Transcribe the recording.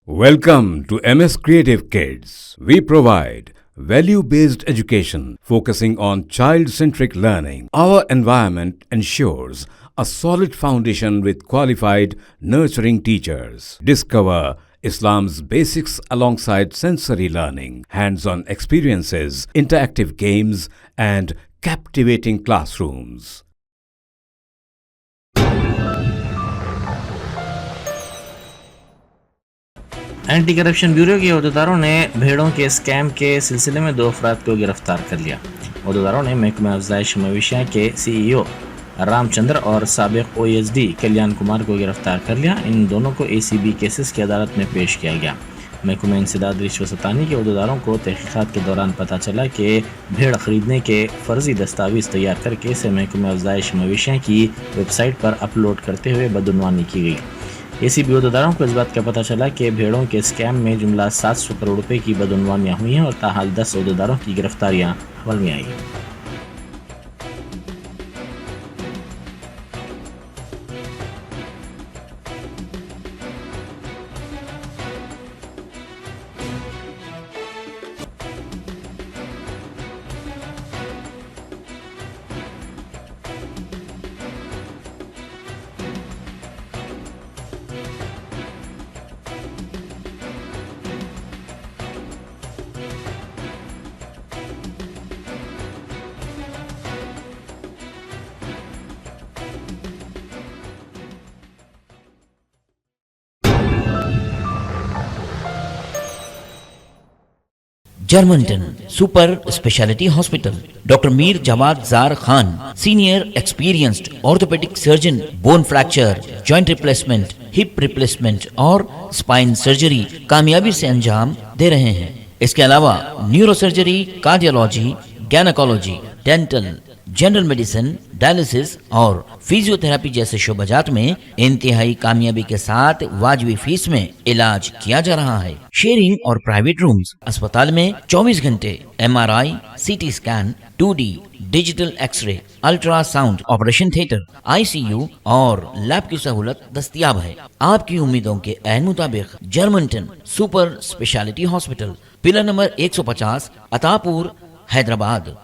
Welcome to MS Creative Kids. We provide value-based education focusing on child-centric learning. Our environment ensures a solid foundation with qualified, nurturing teachers. Discover Islam's basics alongside sensory learning, hands-on experiences, interactive games, and captivating classrooms. Anti corruption bureau के अहदेदारों ने भेड़ों के scam के सिलसिले में 2 अफराद को गिरफ्तार कर लिया। अहदेदारों ने महकमा अफजाइश मवेशियाँ के CEO रामचंद्र और साबिक OSD कल्याण कुमार को गिरफ्तार कर लिया। इन दोनों को ACB केसेस की अदालत में पेश किया गया। महकमा इंसदाद रिश्वत-ए-सतानी के अहदेदारों को तहकीकात के दौरान पता चला कि भेड़ खरीदने के फर्जी दस्तावेज तैयार करके इसे महकमा अफजाइश मवेशियाँ की वेबसाइट पर अपलोड करते हुए बदउनवानी की गई। ACB अहदेदारों को इस बात का पता चला कि भेड़ों के स्कैम में जुमला 700 करोड़ रुपए की बदउनवानियाँ हुई हैं और ताहाल 10 अहदेदारों की गिरफ्तारियाँ अमल में आई हैं। Germanton super speciality hospital, doctor Mir Jawad Zar Khan, senior experienced orthopaedic surgeon, bone fracture, joint replacement, hip replacement और स्पाइन सर्जरी कामयाबी से अंजाम दे रहे हैं। इसके अलावा neuro surgery, cardiology, gynaecology, dental, general medicine, dialysis और फिजियोथेरेपी जैसे शोबाजात में इंतहाई कामयाबी के साथ वाजिबी फीस में इलाज किया जा रहा है। शेयरिंग और प्राइवेट रूम्स, अस्पताल में 24 घंटे MRI, CT scan, 2D digital x-ray, ultrasound, operation theatre, ICU और लैब की सहूलत दस्तयाब है। आपकी उम्मीदों के ऐन मुताबिक Germanton super speciality hospital, pillar number 150, Attapur, Hyderabad.